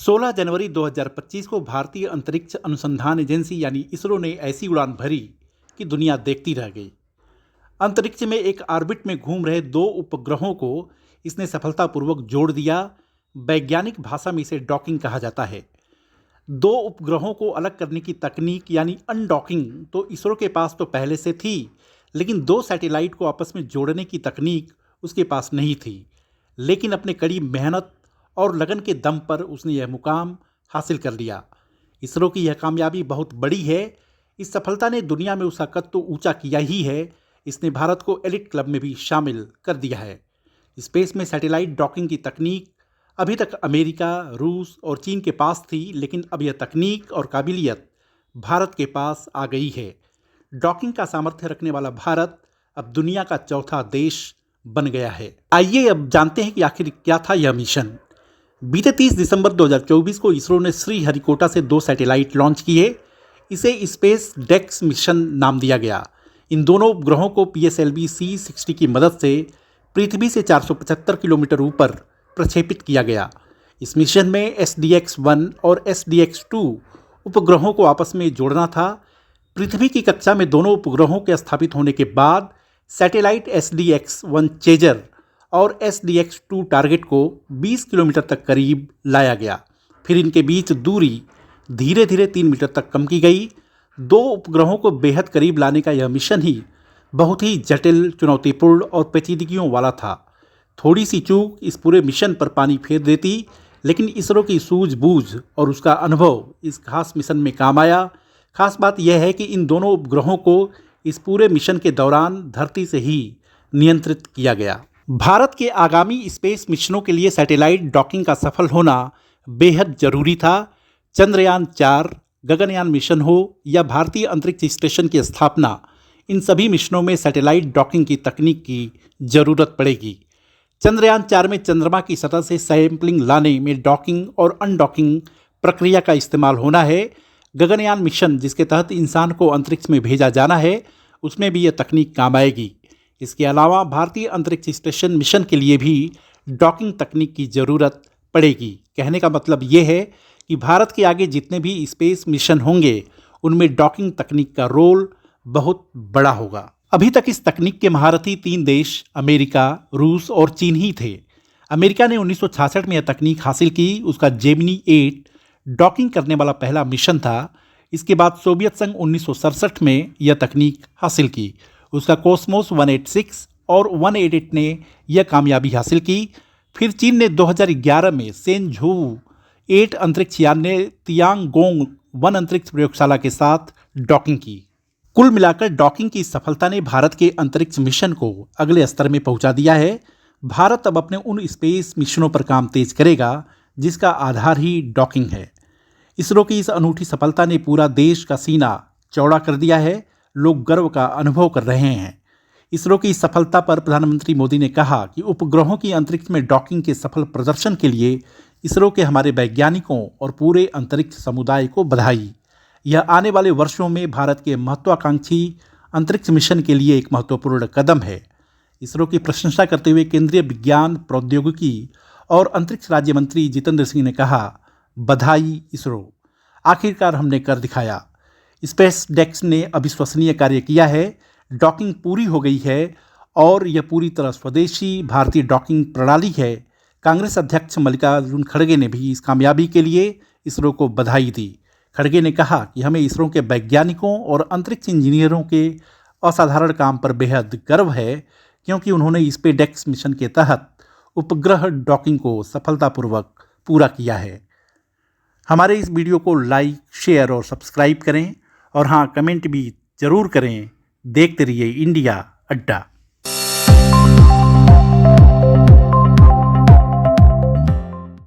16 जनवरी 2025 को भारतीय अंतरिक्ष अनुसंधान एजेंसी यानी इसरो ने ऐसी उड़ान भरी कि दुनिया देखती रह गई। अंतरिक्ष में एक ऑर्बिट में घूम रहे दो उपग्रहों को इसने सफलतापूर्वक जोड़ दिया। वैज्ञानिक भाषा में इसे डॉकिंग कहा जाता है। दो उपग्रहों को अलग करने की तकनीक यानी अनडॉकिंग तो इसरो के पास तो पहले से थी, लेकिन दो सैटेलाइट को आपस में जोड़ने की तकनीक उसके पास नहीं थी। लेकिन अपने कड़ी मेहनत और लगन के दम पर उसने यह मुकाम हासिल कर लिया। इसरो की यह कामयाबी बहुत बड़ी है। इस सफलता ने दुनिया में उसका कद तो ऊंचा किया ही है, इसने भारत को एलिट क्लब में भी शामिल कर दिया है। स्पेस में सैटेलाइट डॉकिंग की तकनीक अभी तक अमेरिका, रूस और चीन के पास थी, लेकिन अब यह तकनीक और काबिलियत भारत के पास आ गई है। डॉकिंग का सामर्थ्य रखने वाला भारत अब दुनिया का चौथा देश बन गया है। आइए अब जानते हैं कि आखिर क्या था यह मिशन। बीते 30 दिसंबर 2024 को इसरो ने श्रीहरिकोटा से दो सैटेलाइट लॉन्च किए। इसे स्पेस डेक्स मिशन नाम दिया गया। इन दोनों उपग्रहों को PSLV C60 की मदद से पृथ्वी से 475 किलोमीटर ऊपर प्रक्षेपित किया गया। इस मिशन में SDX-1 और SDX-2 उपग्रहों को आपस में जोड़ना था। पृथ्वी की कक्षा में दोनों उपग्रहों के स्थापित होने के बाद सैटेलाइट SDX-1 चेजर और SDX-2 टारगेट को 20 किलोमीटर तक करीब लाया गया। फिर इनके बीच दूरी धीरे धीरे 3 मीटर तक कम की गई। दो उपग्रहों को बेहद करीब लाने का यह मिशन ही बहुत ही जटिल, चुनौतीपूर्ण और पेचीदगियों वाला था। थोड़ी सी चूक इस पूरे मिशन पर पानी फेर देती, लेकिन इसरो की सूझबूझ और उसका अनुभव इस खास मिशन में काम आया। खास बात यह है कि इन दोनों उपग्रहों को इस पूरे मिशन के दौरान धरती से ही नियंत्रित किया गया। भारत के आगामी स्पेस मिशनों के लिए सैटेलाइट डॉकिंग का सफल होना बेहद जरूरी था। चंद्रयान 4, गगनयान मिशन हो या भारतीय अंतरिक्ष स्टेशन की स्थापना, इन सभी मिशनों में सैटेलाइट डॉकिंग की तकनीक की जरूरत पड़ेगी। चंद्रयान 4 में चंद्रमा की सतह से सैंपलिंग लाने में डॉकिंग और अनडॉकिंग प्रक्रिया का इस्तेमाल होना है। गगनयान मिशन, जिसके तहत इंसान को अंतरिक्ष में भेजा जाना है, उसमें भी यह तकनीक काम आएगी। इसके अलावा भारतीय अंतरिक्ष स्टेशन मिशन के लिए भी डॉकिंग तकनीक की ज़रूरत पड़ेगी। कहने का मतलब ये है कि भारत के आगे जितने भी स्पेस मिशन होंगे, उनमें डॉकिंग तकनीक का रोल बहुत बड़ा होगा। अभी तक इस तकनीक के महारथी 3 देश अमेरिका, रूस और चीन ही थे। अमेरिका ने 1966 में यह तकनीक हासिल की। उसका जेमिनी 8 डॉकिंग करने वाला पहला मिशन था। इसके बाद सोवियत संघ 1967 में यह तकनीक हासिल की। उसका कॉस्मोस 186 और 188 ने यह कामयाबी हासिल की। फिर चीन ने 2011 में सेंझोउ 8 अंतरिक्ष यान ने तियांगोंग 1 अंतरिक्ष प्रयोगशाला के साथ डॉकिंग की। कुल मिलाकर डॉकिंग की सफलता ने भारत के अंतरिक्ष मिशन को अगले स्तर में पहुंचा दिया है। भारत अब अपने उन स्पेस मिशनों पर काम तेज करेगा जिसका आधार ही डॉकिंग है। इसरो की इस अनूठी सफलता ने पूरा देश का सीना चौड़ा कर दिया है। लोग गर्व का अनुभव कर रहे हैं। इसरो की सफलता पर प्रधानमंत्री मोदी ने कहा कि उपग्रहों की अंतरिक्ष में डॉकिंग के सफल प्रदर्शन के लिए इसरो के हमारे वैज्ञानिकों और पूरे अंतरिक्ष समुदाय को बधाई। यह आने वाले वर्षों में भारत के महत्वाकांक्षी अंतरिक्ष मिशन के लिए एक महत्वपूर्ण कदम है। इसरो की प्रशंसा करते हुए केंद्रीय विज्ञान, प्रौद्योगिकी और अंतरिक्ष राज्य मंत्री जितेंद्र सिंह ने कहा, बधाई इसरो, आखिरकार हमने कर दिखाया। स्पेस डेक्स ने अविश्वसनीय कार्य किया है। डॉकिंग पूरी हो गई है और यह पूरी तरह स्वदेशी भारतीय डॉकिंग प्रणाली है। कांग्रेस अध्यक्ष मल्लिकार्जुन खड़गे ने भी इस कामयाबी के लिए इसरो को बधाई दी। खड़गे ने कहा कि हमें इसरो के वैज्ञानिकों और अंतरिक्ष इंजीनियरों के असाधारण काम पर बेहद गर्व है, क्योंकि उन्होंने स्पेस डेक्स मिशन के तहत उपग्रह डॉकिंग को सफलतापूर्वक पूरा किया है। हमारे इस वीडियो को लाइक, शेयर और सब्सक्राइब करें और हाँ, कमेंट भी ज़रूर करें। देखते रहिए इंडिया अड्डा।